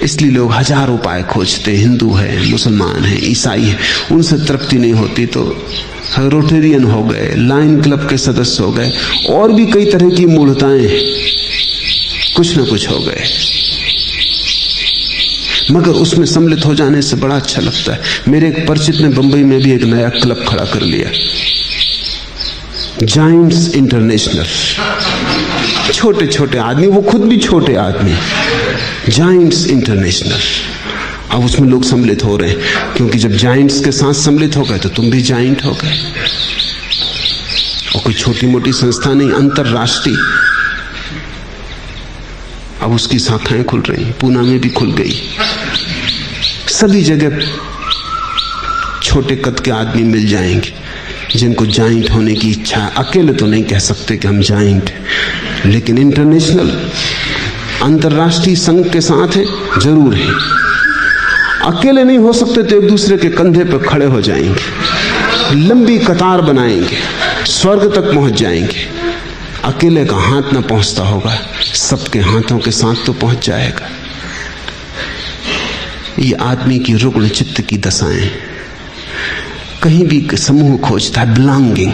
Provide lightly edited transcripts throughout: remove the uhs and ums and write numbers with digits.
इसलिए लोग हजार उपाय खोजते, हिंदू है, मुसलमान है, ईसाई है, उनसे तृप्ति नहीं होती तो रोटेरियन हो गए, लायन क्लब के सदस्य हो गए, और भी कई तरह की मूढ़ताएं कुछ न कुछ हो गए, मगर उसमें सम्मिलित हो जाने से बड़ा अच्छा लगता है। मेरे एक परिचित ने बंबई में भी एक नया क्लब खड़ा कर लिया, जायंट्स इंटरनेशनल। छोटे छोटे आदमी, वो खुद भी छोटे आदमी, जायंट्स इंटरनेशनल। अब उसमें लोग सम्मिलित हो रहे हैं, क्योंकि जब जायंट्स के साथ सम्मिलित हो गए तो तुम भी जायंट हो गए। और कोई छोटी मोटी संस्था नहीं, अंतरराष्ट्रीय। अब उसकी शाखाएं खुल रही, पूना में भी खुल गई। सभी जगह छोटे कद के आदमी मिल जाएंगे जिनको जाइंट होने की इच्छा है। अकेले तो नहीं कह सकते कि हम जाइंट हैं, लेकिन इंटरनेशनल, अंतरराष्ट्रीय संघ के साथ है, जरूर है। अकेले नहीं हो सकते तो एक दूसरे के कंधे पर खड़े हो जाएंगे, लंबी कतार बनाएंगे, स्वर्ग तक पहुंच जाएंगे। अकेले का हाथ ना पहुंचता होगा, सबके हाथों के साथ तो पहुंच जाएगा। ये आदमी की रुग्ण चित्त की दशाएं। कहीं भी समूह खोजता है, बिलोंगिंग,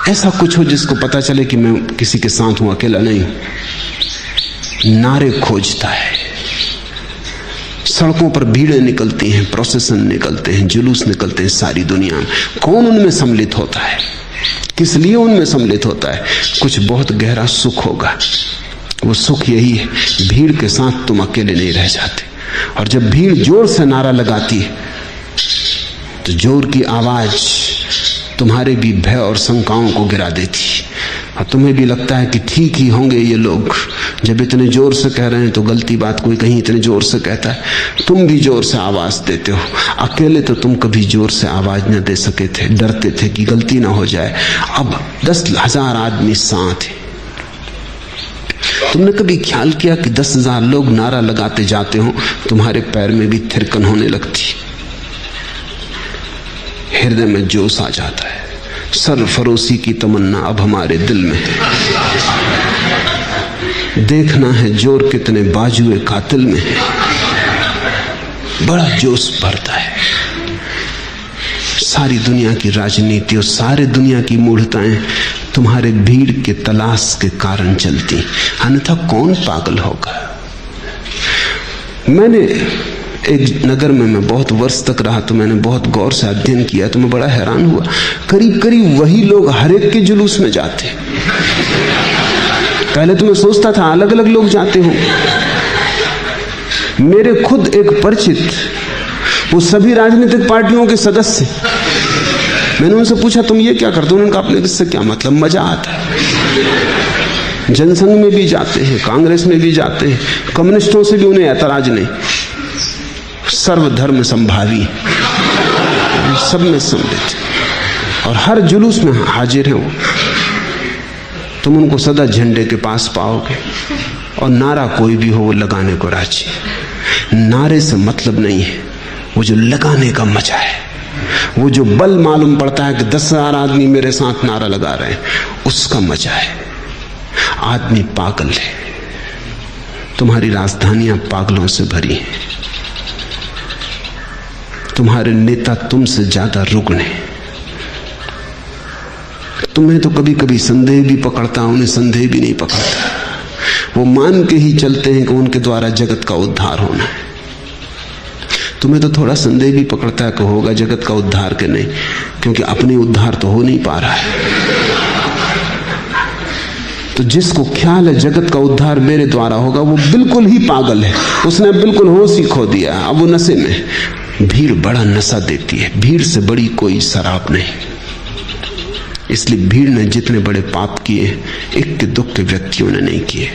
ऐसा कुछ हो जिसको पता चले कि मैं किसी के साथ हूं, अकेला नहीं हूं। नारे खोजता है, सड़कों पर भीड़ें निकलती हैं, प्रोसेसन निकलते हैं, जुलूस निकलते हैं सारी दुनिया में। कौन उनमें सम्मिलित होता है, किस लिए उनमें सम्मिलित होता है? कुछ बहुत गहरा सुख होगा। वो सुख यही है, भीड़ के साथ तुम अकेले नहीं रह जाते। और जब भीड़ जोर से नारा लगाती है तो जोर की आवाज तुम्हारे भी भय और शंकाओं को गिरा देती है, और तुम्हें भी लगता है कि ठीक ही होंगे ये लोग, जब इतने जोर से कह रहे हैं तो गलती बात कोई कहीं इतने जोर से कहता है। तुम भी जोर से आवाज देते हो। अकेले तो तुम कभी जोर से आवाज न दे सके थे, डरते थे कि गलती ना हो जाए। अब 10,000 आदमी साथ हैं। तुमने कभी ख्याल किया कि 10,000 लोग नारा लगाते जाते हो, तुम्हारे पैर में भी थिरकन होने लगती, हृदय में जोश आ जाता है। सरफरोशी की तमन्ना अब हमारे दिल में है। देखना है जोर कितने बाजुए कातिल में है। बड़ा जोश भरता है। सारी दुनिया की राजनीति और सारी दुनिया की मूढ़ताएं तुम्हारे भीड़ के तलाश के कारण चलती, अन्यथा कौन पागल होगा। मैंने एक नगर में मैं बहुत वर्ष तक रहा, तो मैंने बहुत गौर से अध्ययन किया, तो मैं बड़ा हैरान हुआ। करीब करीब वही लोग हर एक के जुलूस में जाते। पहले तो मैं सोचता था अलग अलग लोग जाते हों। मेरे खुद एक परिचित, वो सभी राजनीतिक पार्टियों के सदस्य। मैंने उनसे पूछा तुम ये क्या करते हो? उन्होंने कहा अपने इससे क्या मतलब, मजा आता है। जनसंघ में भी जाते हैं, कांग्रेस में भी जाते हैं, कम्युनिस्टों से भी उन्हें ऐतराज नहीं। सर्वधर्म संभावी, सब में सम्मिलित और हर जुलूस में हाजिर हैं वो। तुम उनको सदा झंडे के पास पाओगे और नारा कोई भी हो वो लगाने को राजी। नारे से मतलब नहीं है, वो जो लगाने का मजा है, वो जो बल मालूम पड़ता है कि 10,000 आदमी मेरे साथ नारा लगा रहे हैं, उसका मजा है। आदमी पागल है। तुम्हारी राजधानियां पागलों से भरी हैं। तुम्हारे नेता तुमसे ज्यादा रुग्ण हैं। तुम्हें तो कभी कभी संदेह भी पकड़ता, उन्हें संदेह भी नहीं पकड़ता। वो मान के ही चलते हैं कि उनके द्वारा जगत का उद्धार होना है। तुम्हें तो थोड़ा संदेह भी पकड़ता है कि होगा जगत का उद्धार के नहीं, क्योंकि अपने उद्धार तो हो नहीं पा रहा है। तो जिसको ख्याल है जगत का उद्धार मेरे द्वारा होगा, वो बिल्कुल ही पागल है। उसने बिल्कुल होश ही खो दिया, अब वो नशे में। भीड़ बड़ा नशा देती है, भीड़ से बड़ी कोई शराब नहीं। इसलिए भीड़ ने जितने बड़े पाप किए, एक के दुख के व्यक्तियों ने नहीं किए।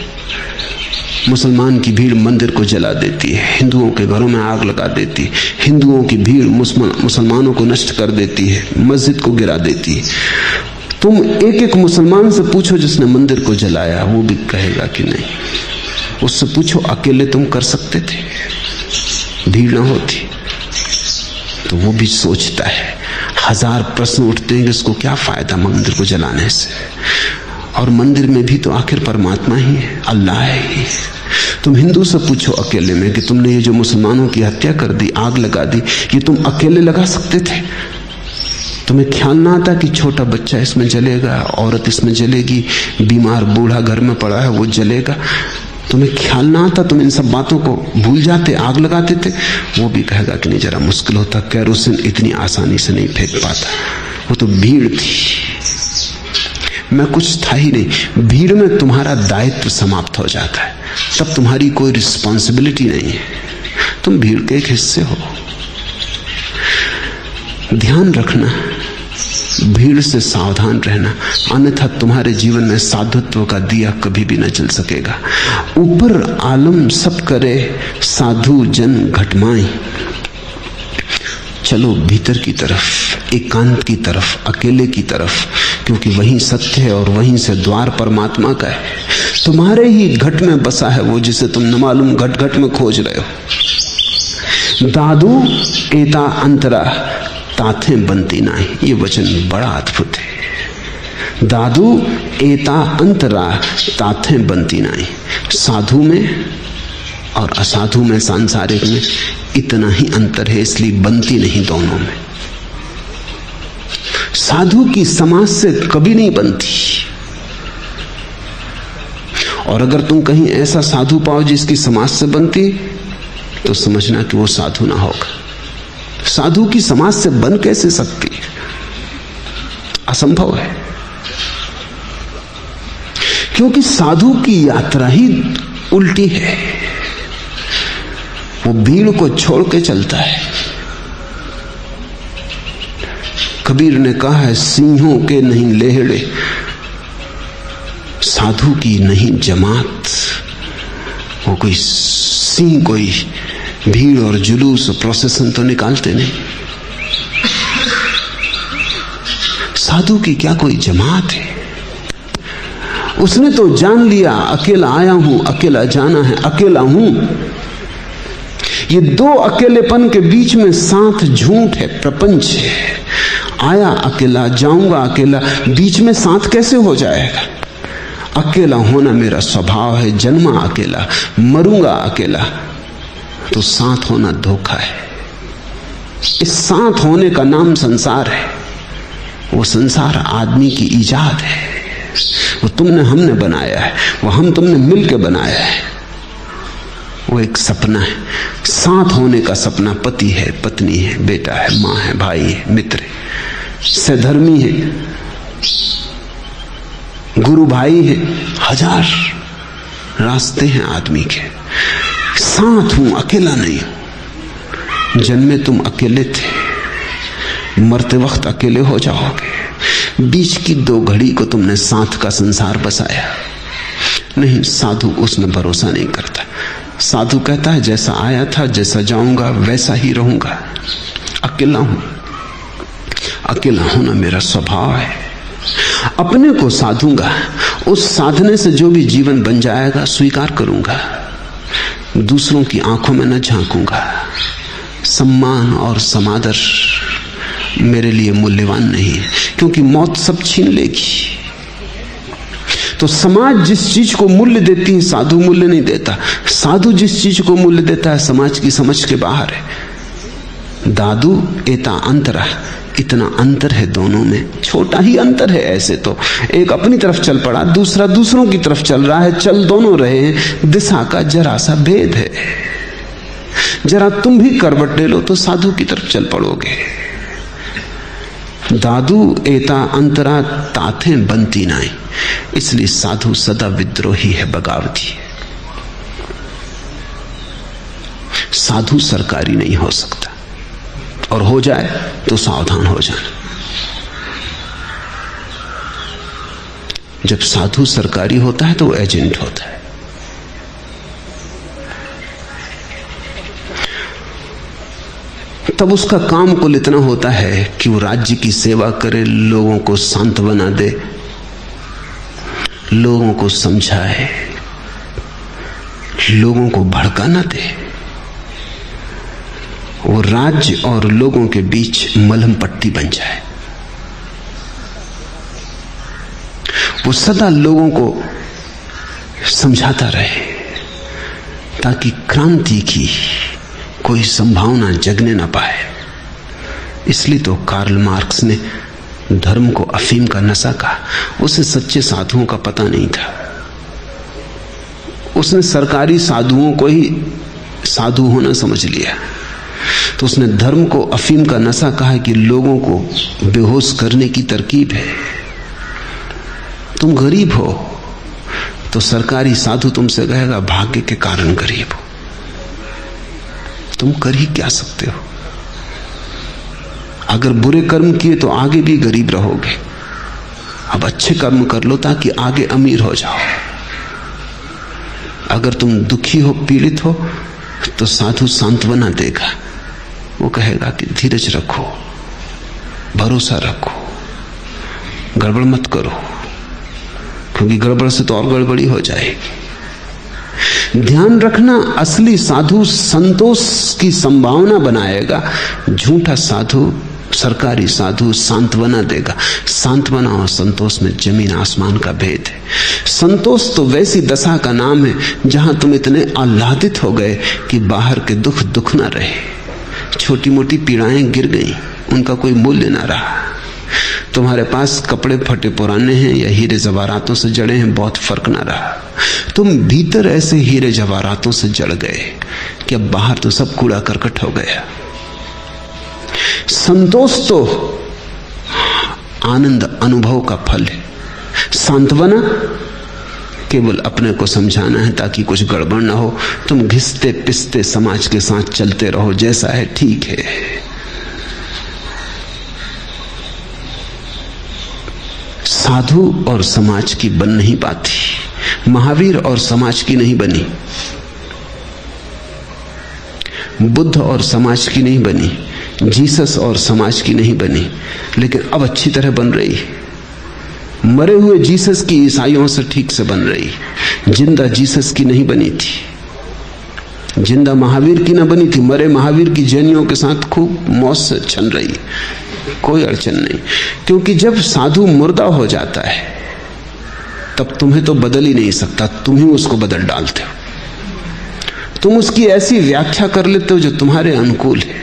मुसलमान की भीड़ मंदिर को जला देती है, हिंदुओं के घरों में आग लगा देती है। हिंदुओं की भीड़ मुसलमानों को नष्ट कर देती है, मस्जिद को गिरा देती है। तुम एक एक मुसलमान से पूछो जिसने मंदिर को जलाया, वो भी कहेगा कि नहीं। उससे पूछो अकेले तुम कर सकते थे, भीड़ ना होती तो वो भी सोचता है। 1000 प्रश्न उठते हैं कि इसको क्या फायदा मंदिर को जलाने से। और मंदिर में भी तो आखिर परमात्मा ही है, अल्लाह ही है। तुम हिंदू से पूछो अकेले में कि तुमने ये जो मुसलमानों की हत्या कर दी, आग लगा दी, ये तुम अकेले लगा सकते थे? तुम्हें ख्याल ना आता कि छोटा बच्चा इसमें जलेगा, औरत इसमें जलेगी, बीमार बूढ़ा घर में पड़ा है वो जलेगा? तुम्हें ख्याल ना आता? तुम इन सब बातों को भूल जाते, आग लगाते थे? वो भी कहेगा कि नहीं, जरा मुश्किल होता, कैरोसिन इतनी आसानी से नहीं फेंक पाता, वो तो भीड़ थी, मैं कुछ था ही नहीं। भीड़ में तुम्हारा दायित्व समाप्त हो जाता है, तब तुम्हारी कोई रिस्पॉन्सिबिलिटी नहीं है, तुम भीड़ के एक हिस्से हो। ध्यान रखना, भीड़ से सावधान रहना, अन्यथा तुम्हारे जीवन में साधुत्व का दिया कभी भी न जल सकेगा। ऊपर आलम सब करे, साधु जन घटमाई। चलो भीतर की तरफ, एकांत की तरफ, अकेले की तरफ, क्योंकि वहीं सत्य है और वहीं से द्वार परमात्मा का है। तुम्हारे ही घट में बसा है वो, जिसे तुम न मालूम घट घट में खोज रहे हो। दादू एता अंतरा ताथे बनती नाही, ये वचन बड़ा अद्भुत है। दादू एता अंतरा ताथे बनती नाही। साधु में और असाधु में, सांसारिक में इतना ही अंतर है, इसलिए बनती नहीं दोनों में। साधु की समाज से कभी नहीं बनती, और अगर तुम कहीं ऐसा साधु पाओ जिसकी समाज से बनती, तो समझना कि वो साधु ना होगा। साधु की समाज से बन कैसे सकती है? असंभव है, क्योंकि साधु की यात्रा ही उल्टी है। वो भीड़ को छोड़ के चलता है। कबीर ने कहा है, सिंहों के नहीं लेहड़े, साधु की नहीं जमात। वो कोई सिंह कोई भीड़ और जुलूस प्रोसेसन तो निकालते नहीं। साधु की क्या कोई जमात है? उसने तो जान लिया, अकेला आया हूं, अकेला जाना है, अकेला हूं। ये दो अकेलेपन के बीच में साथ झूठ है, प्रपंच है। आया अकेला, जाऊंगा अकेला, बीच में साथ कैसे हो जाएगा? अकेला होना मेरा स्वभाव है, जन्मा अकेला, मरूंगा अकेला, तो साथ होना धोखा है। इस साथ होने का नाम संसार है। वो संसार आदमी की इजाद है, वो तुमने हमने बनाया है, वो हम तुमने मिलके बनाया है। वो एक सपना है, साथ होने का सपना। पति है, पत्नी है, बेटा है, माँ है, भाई है, मित्र है, सहधर्मी है, गुरु भाई है, हजार रास्ते हैं आदमी के। साथ हूं, अकेला नहीं हूं। जन्मे तुम अकेले थे, मरते वक्त अकेले हो जाओगे। बीच की दो घड़ी को तुमने साथ का संसार बसाया। नहीं, साधु उसमें भरोसा नहीं करता। साधु कहता है, जैसा आया था, जैसा जाऊंगा वैसा ही रहूंगा। अकेला हूं, अकेला होना मेरा स्वभाव है। अपने को साधूंगा, उस साधने से जो भी जीवन बन जाएगा स्वीकार करूंगा। दूसरों की आंखों में न झांकूंगा। सम्मान और समादर मेरे लिए मूल्यवान नहीं है, क्योंकि मौत सब छीन लेगी। तो समाज जिस चीज को मूल्य देती है, साधु मूल्य नहीं देता। साधु जिस चीज को मूल्य देता है, समाज की समझ के बाहर है। दादू एता अंतरा, इतना अंतर है दोनों में। छोटा ही अंतर है ऐसे तो। एक अपनी तरफ चल पड़ा, दूसरा दूसरों की तरफ चल रहा है। चल दोनों रहे हैं, दिशा का जरा सा भेद है। जरा तुम भी करवट ले लो तो साधु की तरफ चल पड़ोगे। दादू एता अंतरा ताथे बनती नाई। इसलिए साधु सदा विद्रोही है, बगावती है। साधु सरकारी नहीं हो सकता, और हो जाए तो सावधान हो जाना। जब साधु सरकारी होता है तो वो एजेंट होता है। तब उसका काम कुल इतना होता है कि वो राज्य की सेवा करे, लोगों को सांत्वना दे, लोगों को समझाए, लोगों को भड़का न दे। वो राज्य और लोगों के बीच मलहम पट्टी बन जाए। वो सदा लोगों को समझाता रहे, ताकि क्रांति की कोई संभावना जगने ना पाए। इसलिए तो कार्ल मार्क्स ने धर्म को अफीम का नशा कहा। उसे सच्चे साधुओं का पता नहीं था। उसने सरकारी साधुओं को ही साधु होना समझ लिया। तो उसने धर्म को अफीम का नशा कहा कि लोगों को बेहोश करने की तरकीब है। तुम गरीब हो तो सरकारी साधु तुमसे कहेगा भाग्य के कारण गरीब हो। तुम कर ही क्या सकते हो? अगर बुरे कर्म किए तो आगे भी गरीब रहोगे। अब अच्छे कर्म कर लो ताकि आगे अमीर हो जाओ। अगर तुम दुखी हो, पीड़ित हो, तो साधु सांत्वना देगा। वो कहेगा कि धीरज रखो, भरोसा रखो, गड़बड़ मत करो, क्योंकि गड़बड़ से तो और गड़बड़ी हो जाएगी। ध्यान रखना, असली साधु संतोष की संभावना बनाएगा। झूठा साधु, सरकारी साधु सांत्वना देगा। सांत्वना और संतोष में जमीन आसमान का भेद है। संतोष तो वैसी दशा का नाम है जहां तुम इतने आह्लादित हो गए कि बाहर के दुख दुख ना रहे। छोटी मोटी पीड़ाएं गिर गई, उनका कोई मूल्य ना रहा। तुम्हारे पास कपड़े फटे पुराने हैं या हीरे जवाहरातों से जड़े हैं, बहुत फर्क ना रहा। तुम भीतर ऐसे हीरे जवाहरातों से जड़ गए कि अब बाहर तो सब कूड़ा करकट हो गया। संतोष तो आनंद अनुभव का फल है। सांत्वना केवल अपने को समझाना है ताकि कुछ गड़बड़ ना हो। तुम घिसते पिसते समाज के साथ चलते रहो, जैसा है ठीक है। साधु और समाज की बन नहीं पाती, महावीर और समाज की नहीं बनी, बुद्ध और समाज की नहीं बनी, जीसस और समाज की नहीं बनी, लेकिन अब अच्छी तरह बन रही। मरे हुए जीसस की ईसाइयों से ठीक से बन रही, जिंदा जीसस की नहीं बनी थी, जिंदा महावीर की ना बनी थी। मरे महावीर की जैनियों के साथ खूब मौज से छन रही, कोई अड़चन नहीं। क्योंकि जब साधु मुर्दा हो जाता है तब तुम्हें तो बदल ही नहीं सकता, तुम ही उसको बदल डालते हो। तुम उसकी ऐसी व्याख्या कर लेते हो जो तुम्हारे अनुकूल है।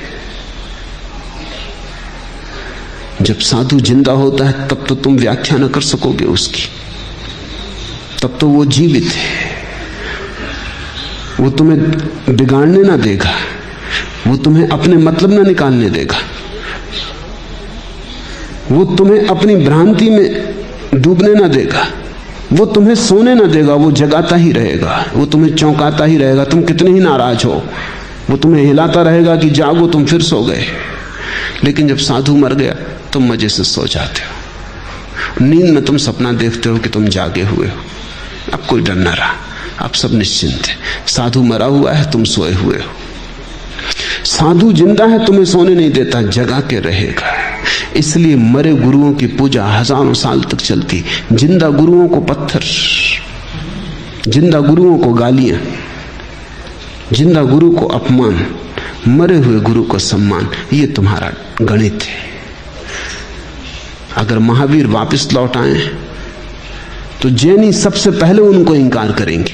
जब साधु जिंदा होता है तब तो तुम व्याख्या न कर सकोगे उसकी, तब तो वो जीवित है। वो तुम्हें बिगाड़ने ना देगा, वो तुम्हें अपने मतलब ना निकालने देगा, वो तुम्हें अपनी भ्रांति में डूबने ना देगा, वो तुम्हें सोने ना देगा, वो जगाता ही रहेगा, वो तुम्हें चौंकाता ही रहेगा। तुम कितने ही नाराज हो, वो तुम्हें हिलाता रहेगा कि जागो, तुम फिर सो गए। लेकिन जब साधु मर गया तुम मजे से सो जाते हो। नींद में तुम सपना देखते हो कि तुम जागे हुए हो। अब कोई डर ना रहा, अब सब निश्चिंत है। साधु मरा हुआ है, तुम सोए हुए हो। साधु जिंदा है, तुम्हें सोने नहीं देता, जगा के रहेगा। इसलिए मरे गुरुओं की पूजा हजारों साल तक चलती। जिंदा गुरुओं को पत्थर, जिंदा गुरुओं को गालियां, जिंदा गुरु को अपमान, मरे हुए गुरु को सम्मान। ये तुम्हारा गणित है। अगर महावीर वापस लौट आए तो जैनी सबसे पहले उनको इंकार करेंगे।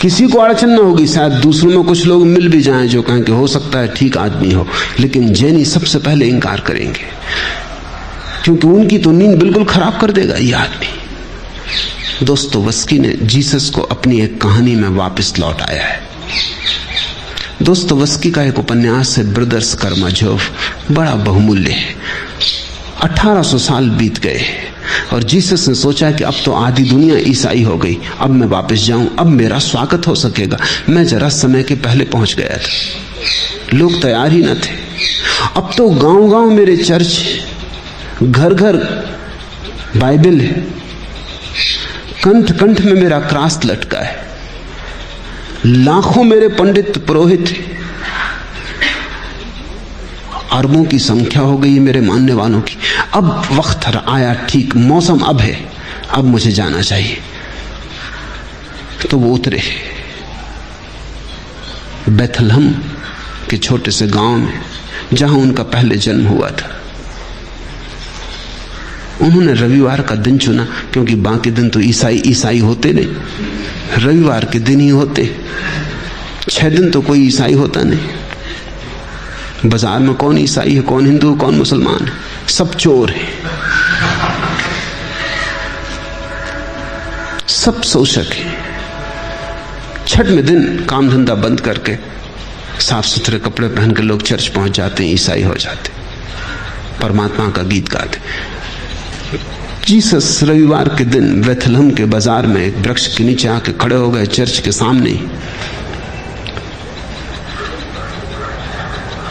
किसी को अड़चन ना होगी, शायद दूसरों में कुछ लोग मिल भी जाएं जो कहें कि हो सकता है ठीक आदमी हो, लेकिन जैनी सबसे पहले इंकार करेंगे, क्योंकि उनकी तो नींद बिल्कुल खराब कर देगा ये आदमी। दोस्तोवस्की ने जीसस को अपनी एक कहानी में वापस लौट आया है। दोस्तोवस्की का एक उपन्यास है ब्रदर्स कर्माजोव, बड़ा बहुमूल्य है। 1800 साल बीत गए और जीसस ने सोचा कि अब तो आधी दुनिया ईसाई हो गई, अब मैं वापस जाऊं, अब मेरा स्वागत हो सकेगा। मैं जरा समय के पहले पहुंच गया था, लोग तैयार ही न थे। अब तो गांव-गांव मेरे चर्च, घर घर बाइबल है, कंठ कंठ में मेरा क्रॉस लटका है, लाखों मेरे पंडित पुरोहित हैं, अरबों की संख्या हो गई मेरे मानने वालों की। अब वक्त आया, ठीक मौसम अब है, अब मुझे जाना चाहिए। तो वो उतरे बेथलहम के छोटे से गांव में जहां उनका पहले जन्म हुआ था। उन्होंने रविवार का दिन चुना क्योंकि बाकी दिन तो ईसाई होते नहीं, रविवार के दिन ही होते। 6 दिन तो कोई ईसाई होता नहीं। बाजार में कौन ईसाई है, कौन हिंदू, कौन मुसलमान है, सब चोर है, सब शोषक है। छठ में दिन काम धंधा बंद करके साफ सुथरे कपड़े पहन के लोग चर्च पहुंच जाते हैं, ईसाई हो जाते, परमात्मा का गीत गाते। जीसस रविवार के दिन बेथलहम के बाजार में एक वृक्ष के नीचे आके खड़े हो गए, चर्च के सामने।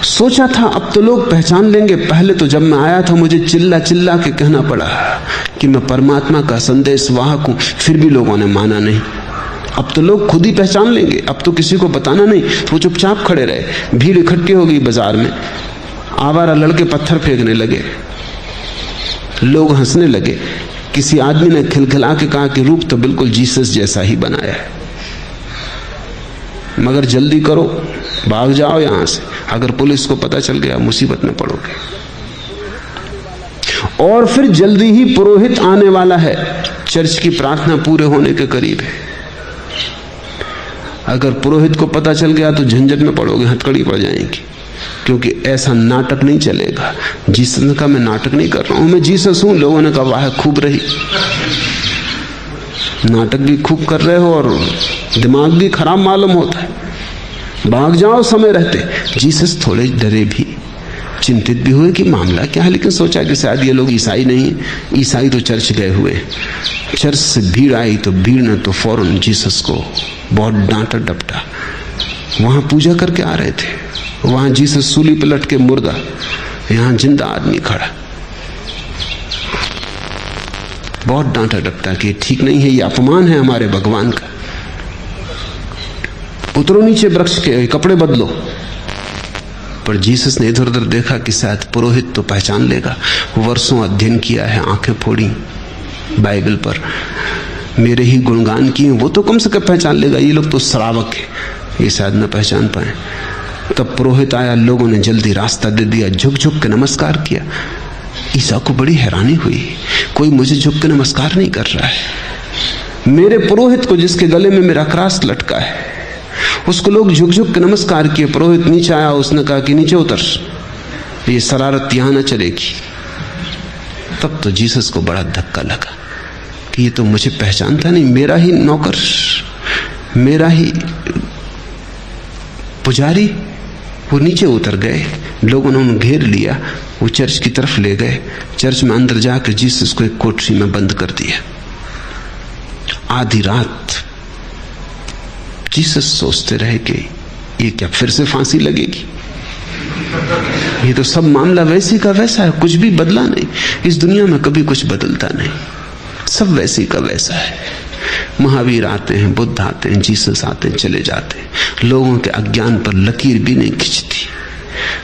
सोचा था अब तो लोग पहचान लेंगे। पहले तो जब मैं आया था मुझे चिल्ला चिल्ला के कहना पड़ा कि मैं परमात्मा का संदेश वाहक हूं, फिर भी लोगों ने माना नहीं। अब तो लोग खुद ही पहचान लेंगे, अब तो किसी को बताना नहीं। तो वो चुपचाप खड़े रहे। भीड़ इकट्ठी हो गई बाजार में, आवारा लड़के पत्थर फेंकने लगे, लोग हंसने लगे। किसी आदमी ने खिलखिला के कहा कि रूप तो बिल्कुल जीसस जैसा ही बनाया है, मगर जल्दी करो, भाग जाओ यहां से, अगर पुलिस को पता चल गया मुसीबत में पड़ोगे। और फिर जल्दी ही पुरोहित आने वाला है, चर्च की प्रार्थना पूरे होने के करीब है। अगर पुरोहित को पता चल गया तो झंझट में पड़ोगे, हथकड़ी पड़ जाएंगी, क्योंकि ऐसा नाटक नहीं चलेगा। जीसस ने कहा मैं नाटक नहीं कर रहा हूं, मैं जीसस हूं। लोगों ने कहा वाह खूब रही, नाटक भी खूब कर रहे हो और दिमाग भी खराब मालूम होता है, भाग जाओ समय रहते। जीसस थोड़े डरे भी, चिंतित भी हुए कि मामला क्या है, लेकिन सोचा कि शायद ये लोग ईसाई नहीं, ईसाई तो चर्च गए हुए। चर्च से भीड़ आई तो भीड़ ने तो फौरन जीसस को बहुत डांटा डपटा। वहां पूजा करके आ रहे थे, वहां जीसस सूली पे लटके मुर्दा, यहां जिंदा आदमी खड़ा। बहुत डांटा डपटा कि ठीक नहीं है, ये अपमान है हमारे भगवान का, उतरो नीचे वृक्ष के, कपड़े बदलो। पर जीसस ने इधर उधर देखा कि शायद पुरोहित तो पहचान लेगा, वर्षों अध्ययन किया है, आंखें फोड़ी बाइबल पर, मेरे ही गुणगान किए, वो तो कम से कम पहचान लेगा। ये लोग तो श्रावक है, ये शायद न पहचान पाए। तब पुरोहित आया, लोगों ने जल्दी रास्ता दे दिया, झुक झुक के नमस्कार किया। ईसा को बड़ी हैरानी हुई, कोई मुझे झुक के नमस्कार नहीं कर रहा है। मेरे पुरोहित को जिसके गले में मेरा क्रास लटका है उसको लोग झुक झुक के नमस्कार किए। पुरोहित नीचे आया, उसने कहा कि नीचे उतर, ये शरारत यहां न चलेगी। तब तो जीसस को बड़ा धक्का लगा कि ये तो मुझे पहचानता नहीं, मेरा ही नौकर, मेरा ही पुजारी। वो नीचे उतर गए, लोगों ने उन्हें घेर लिया, वो चर्च की तरफ ले गए। चर्च में अंदर जाकर जीसस को एक कोठरी में बंद कर दिया। आधी रात जीसस सोचते रहे कि ये क्या फिर से फांसी लगेगी, ये तो सब मामला वैसी का वैसा है, कुछ भी बदला नहीं। इस दुनिया में कभी कुछ बदलता नहीं, सब वैसी का वैसा है। महावीर आते हैं, बुद्ध आते हैं, जीसस आते हैं, चले जाते हैं, लोगों के अज्ञान पर लकीर भी नहीं खिंचती।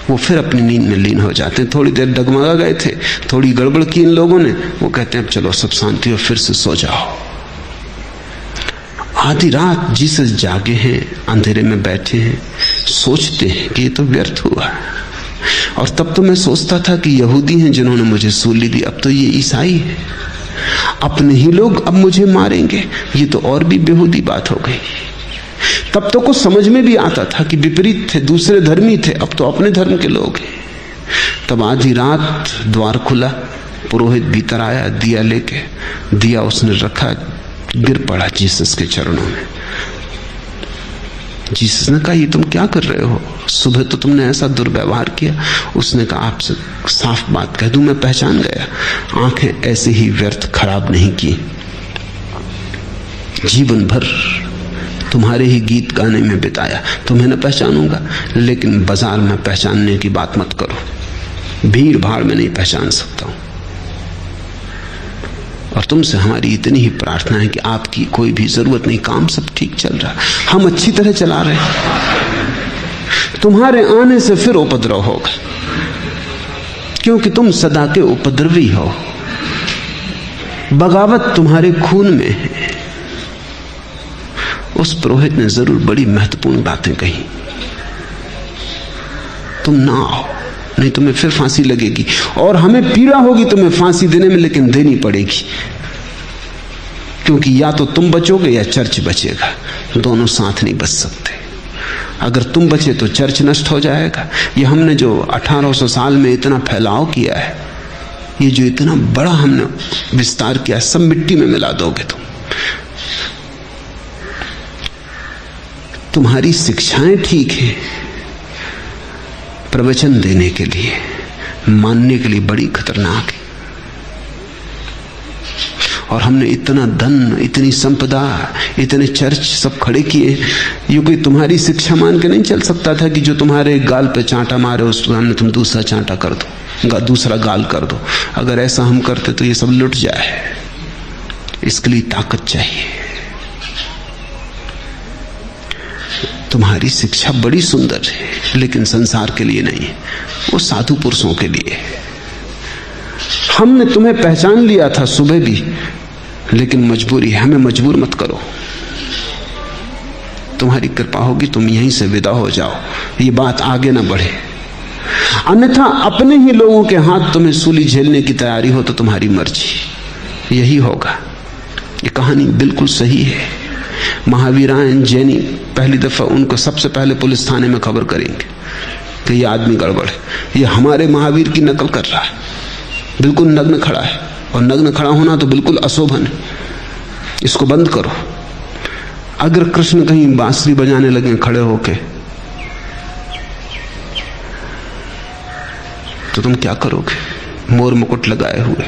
वो फिर अपनी नींद में लीन हो जाते हैं। थोड़ी देर डगमगा गए थे, थोड़ी गड़बड़ की इन लोगों ने, वो कहते हैं अब चलो सब शांति हो, फिर से सो जाओ। आधी रात जीसस जागे हैं, अंधेरे में बैठे हैं, सोचते हैं कि ये तो व्यर्थ हुआ। और तब तो मैं सोचता था कि यहूदी हैं जिन्होंने मुझे सूली दी, अब तो ये ईसाई है, अपने ही लोग अब मुझे मारेंगे, ये तो और भी बेहूदी बात हो गई। तब तो कुछ समझ में भी आता था कि विपरीत थे, दूसरे धर्मी थे, अब तो अपने धर्म के लोग हैं। तब आधी रात द्वार खुला, पुरोहित भीतर आया, दिया लेके, दिया उसने रखा, गिर पड़ा जीसस के चरणों में। जीसस ने कहा ये तुम क्या कर रहे हो, सुबह तो तुमने ऐसा दुर्व्यवहार किया। उसने कहा आपसे साफ बात कह दूं, मैं पहचान गया, आंखें ऐसे ही व्यर्थ खराब नहीं की, जीवन भर तुम्हारे ही गीत गाने में बिताया, तुम्हें न पहचानूंगा, लेकिन बाजार में पहचानने की बात मत करो, भीड़ भाड़ में नहीं पहचान सकता हूं। और तुमसे हमारी इतनी ही प्रार्थना है कि आपकी कोई भी जरूरत नहीं, काम सब ठीक चल रहा, हम अच्छी तरह चला रहे हैं। तुम्हारे आने से फिर उपद्रव होगा, क्योंकि तुम सदा के उपद्रवी हो, बगावत तुम्हारे खून में है। उस पुरोहित ने जरूर बड़ी महत्वपूर्ण बातें कही, तुम ना आओ, नहीं तुम्हें फिर फांसी लगेगी, और हमें पीड़ा होगी तुम्हें फांसी देने में, लेकिन देनी पड़ेगी, क्योंकि या तो तुम बचोगे या चर्च बचेगा, दोनों साथ नहीं बच सकते। अगर तुम बचे तो चर्च नष्ट हो जाएगा। ये हमने जो 1800 साल में इतना फैलाव किया है, ये जो इतना बड़ा हमने विस्तार किया, सब मिट्टी में मिला दोगे तुम। तुम्हारी शिक्षाएं ठीक हैं प्रवचन देने के लिए, मानने के लिए बड़ी खतरनाक है। और हमने इतना धन, इतनी संपदा, इतने चर्च सब खड़े किए, ये कोई तुम्हारी शिक्षा मान के नहीं चल सकता था कि जो तुम्हारे गाल पे चांटा मारे उस सामने तुम दूसरा चांटा कर दो, दूसरा गाल कर दो। अगर ऐसा हम करते तो ये सब लुट जाए। इसके लिए ताकत चाहिए। तुम्हारी शिक्षा बड़ी सुंदर है, लेकिन संसार के लिए नहीं है, वो साधु पुरुषों के लिए। हमने तुम्हें पहचान लिया था सुबह भी, लेकिन मजबूरी है, हमें मजबूर मत करो। तुम्हारी कृपा होगी तुम यहीं से विदा हो जाओ, ये बात आगे ना बढ़े। अन्यथा अपने ही लोगों के हाथ तुम्हें सूली झेलने की तैयारी हो तो तुम्हारी मर्जी, यही होगा। ये कहानी बिल्कुल सही है। महावीरायन जैनी पहली दफा उनको सबसे पहले पुलिस थाने में खबर करेंगे कि ये आदमी गड़बड़ है, ये हमारे महावीर की नकल कर रहा है, बिल्कुल नग्न खड़ा है, और नग्न खड़ा होना तो बिल्कुल अशोभन है, इसको बंद करो। अगर कृष्ण कहीं बांसुरी बजाने लगे खड़े होके तो तुम क्या करोगे? मोर मुकुट लगाए हुए,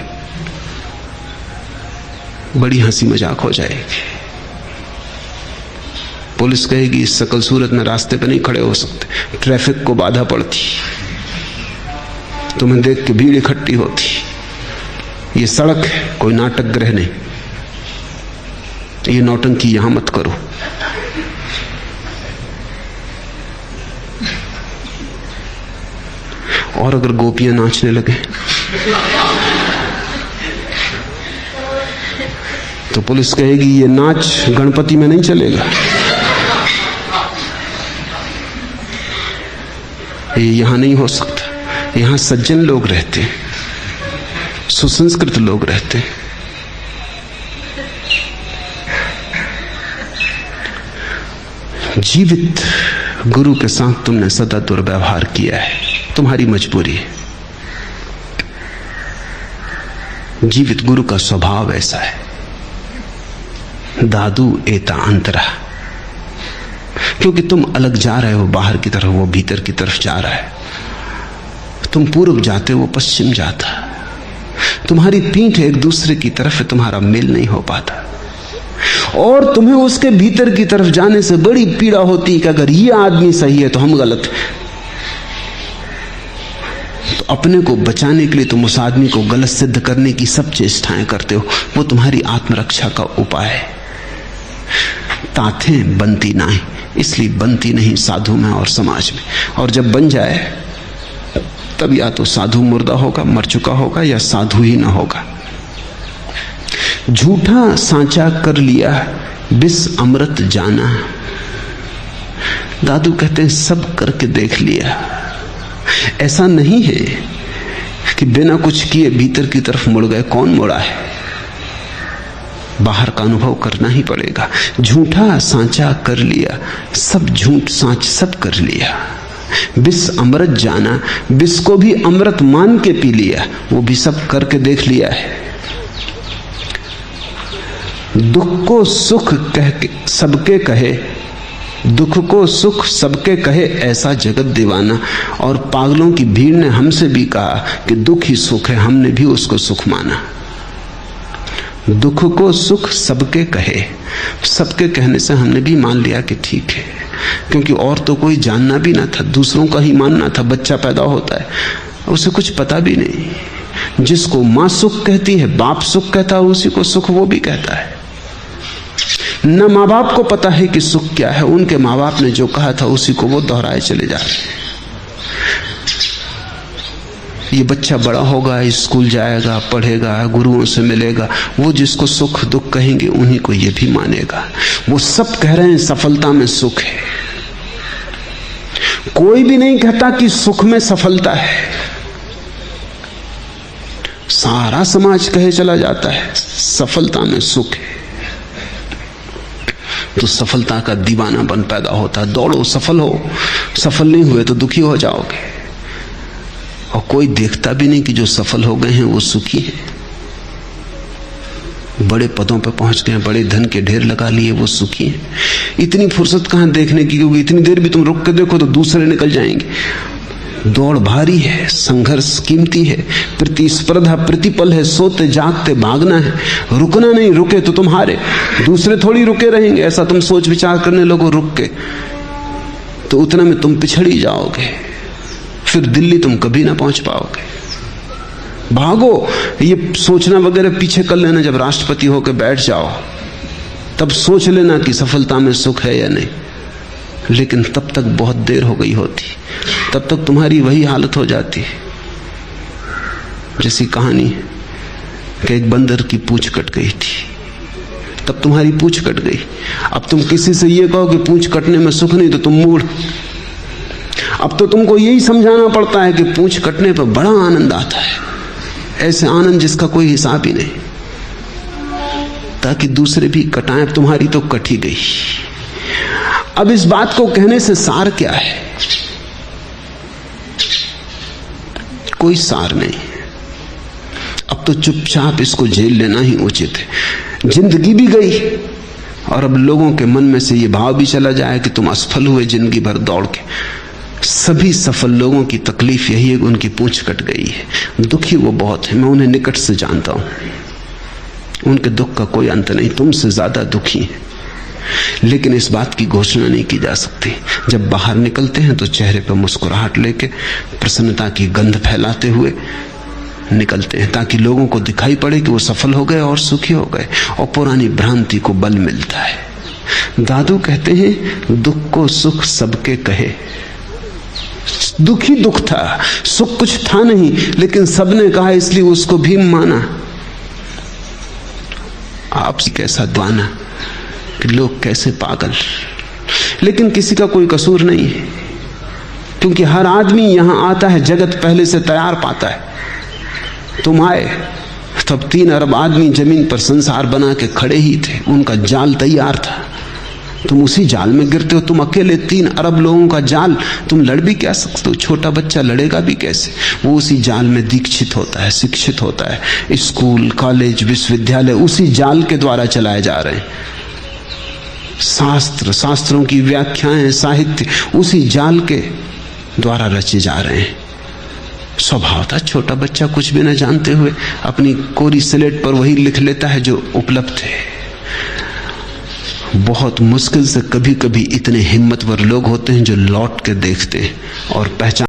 बड़ी हंसी मजाक हो जाएगी। पुलिस कहेगी इस शकल सूरत में रास्ते पे नहीं खड़े हो सकते, ट्रैफिक को बाधा पड़ती, तुम्हें देख के भीड़ इकट्ठी होती। ये सड़क है, कोई नाटक गृह नहीं, ये नौटंकी यहां मत करो। और अगर गोपियां नाचने लगे तो पुलिस कहेगी ये नाच गणपति में नहीं चलेगा, ये यहां नहीं हो सकता। यहां सज्जन लोग रहते हैं, सुसंस्कृत लोग रहते हैं। जीवित गुरु के साथ तुमने सदा दुर्व्यवहार किया है, तुम्हारी मजबूरी है। जीवित गुरु का स्वभाव ऐसा है, दादू एता अंतरा, क्योंकि तुम अलग जा रहे हो बाहर की तरफ, वो भीतर की तरफ जा रहा है। तुम पूर्व जाते हो, वो पश्चिम जाता। तुम्हारी पीठ एक दूसरे की तरफ है, तुम्हारा मेल नहीं हो पाता। और तुम्हें उसके भीतर की तरफ जाने से बड़ी पीड़ा होती है कि अगर ये आदमी सही है तो हम गलत हैं। तो अपने को बचाने के लिए तुम उस आदमी को गलत सिद्ध करने की सब चेष्टाएं करते हो। वो तुम्हारी आत्मरक्षा का उपाय है। ताथें बनती नहीं, इसलिए बनती नहीं साधु में और समाज में। और जब बन जाए तब या तो साधु मुर्दा होगा, मर चुका होगा, या साधु ही ना होगा। झूठा सांचा कर लिया, बिस अमृत जाना। दादू कहते हैं सब करके देख लिया। ऐसा नहीं है कि बिना कुछ किए भीतर की तरफ मुड़ गए। कौन मुड़ा है? बाहर का अनुभव करना ही पड़ेगा। झूठा सांचा कर लिया, सब झूठ सांच सब कर लिया। बिस अमृत जाना, बिस को भी अमृत मान के पी लिया, वो भी सब करके देख लिया है। दुख को सुख कह के सबके कहे, दुख को सुख सबके कहे ऐसा जगत दीवाना। और पागलों की भीड़ ने हमसे भी कहा कि दुख ही सुख है, हमने भी उसको सुख माना। दुख को सुख सबके कहे, सबके कहने से हमने भी मान लिया कि ठीक है, क्योंकि और तो कोई जानना भी ना था, दूसरों का ही मानना था। बच्चा पैदा होता है, उसे कुछ पता भी नहीं। जिसको माँ सुख कहती है, बाप सुख कहता है, उसी को सुख वो भी कहता है। न माँ बाप को पता है कि सुख क्या है, उनके माँ बाप ने जो कहा था उसी को वो दोहराए चले जा रहे। ये बच्चा बड़ा होगा, स्कूल जाएगा, पढ़ेगा, गुरुओं से मिलेगा, वो जिसको सुख दुख कहेंगे उन्हीं को ये भी मानेगा। वो सब कह रहे हैं सफलता में सुख है, कोई भी नहीं कहता कि सुख में सफलता है। सारा समाज कहे चला जाता है सफलता में सुख है, तो सफलता का दीवाना बन पैदा होता है। दौड़ो, सफल हो, सफल नहीं हुए तो दुखी हो जाओगे। और कोई देखता भी नहीं कि जो सफल हो गए हैं वो सुखी हैं, बड़े पदों पर पहुंच गए, बड़े धन के ढेर लगा लिए, वो सुखी हैं। इतनी फुर्सत कहां देखने की, क्योंकि इतनी देर भी तुम रुक के देखो तो दूसरे निकल जाएंगे। दौड़ भारी है, संघर्ष कीमती है, प्रतिस्पर्धा प्रतिपल है, सोते जागते भागना है, रुकना नहीं। रुके तो तुम हारे, दूसरे थोड़ी रुके रहेंगे। ऐसा तुम सोच विचार करने लगो रुक के, तो उतना में तुम पिछड़ ही जाओगे, फिर दिल्ली तुम कभी ना पहुंच पाओगे। भागो, ये सोचना वगैरह पीछे कर लेना। जब राष्ट्रपति होकर बैठ जाओ तब सोच लेना कि सफलता में सुख है या नहीं, लेकिन तब तक बहुत देर हो गई होती। तब तक तुम्हारी वही हालत हो जाती है जैसी कहानी कि एक बंदर की पूंछ कट गई थी, तब तुम्हारी पूंछ कट गई। अब तुम किसी से ये कहो कि पूंछ कटने में सुख नहीं, तो तुम मूढ़। अब तो तुमको यही समझाना पड़ता है कि पूंछ कटने पर बड़ा आनंद आता है, ऐसे आनंद जिसका कोई हिसाब ही नहीं, ताकि दूसरे भी कटाएं। तुम्हारी तो कट ही गई। अब इस बात को कहने से सार क्या है? कोई सार नहीं। अब तो चुपचाप इसको झेल लेना ही उचित है। जिंदगी भी गई और अब लोगों के मन में से ये भाव भी चला जाए कि तुम असफल हुए जिंदगी भर दौड़ के। सभी सफल लोगों की तकलीफ यही है कि उनकी पूंछ कट गई है। दुखी वो बहुत है, मैं उन्हें निकट से जानता हूं, उनके दुख का कोई अंत नहीं, तुमसे ज्यादा दुखी है। लेकिन इस बात की घोषणा नहीं की जा सकती। जब बाहर निकलते हैं तो चेहरे पर मुस्कुराहट लेके, प्रसन्नता की गंध फैलाते हुए निकलते हैं, ताकि लोगों को दिखाई पड़े कि वो सफल हो गए और सुखी हो गए, और पुरानी भ्रांति को बल मिलता है। दादू कहते हैं, दुख को सुख सबके कहे। दुख ही दुख था, सुख कुछ था नहीं, लेकिन सबने कहा इसलिए उसको भी माना। आप कैसा दीवाना कि लोग कैसे पागल। लेकिन किसी का कोई कसूर नहीं है, क्योंकि हर आदमी यहां आता है जगत पहले से तैयार पाता है। तुम आए तब 3 अरब आदमी जमीन पर संसार बना के खड़े ही थे, उनका जाल तैयार था। तुम उसी जाल में गिरते हो। तुम अकेले 3 अरब लोगों का जाल, तुम लड़ भी क्या सकते हो? छोटा बच्चा लड़ेगा भी कैसे? वो उसी जाल में दीक्षित होता है, शिक्षित होता है। स्कूल, कॉलेज, विश्वविद्यालय उसी जाल के द्वारा चलाए जा रहे हैं। शास्त्र, शास्त्रों की व्याख्याएं, साहित्य उसी जाल के द्वारा रचे जा रहे हैं। स्वभाव था छोटा बच्चा कुछ भी न जानते हुए अपनी कोरी स्लेट पर वही लिख लेता है जो उपलब्ध है। बहुत मुश्किल से कभी कभी इतने हिम्मतवर लोग होते हैं जो लौट के देखते हैं और पहचान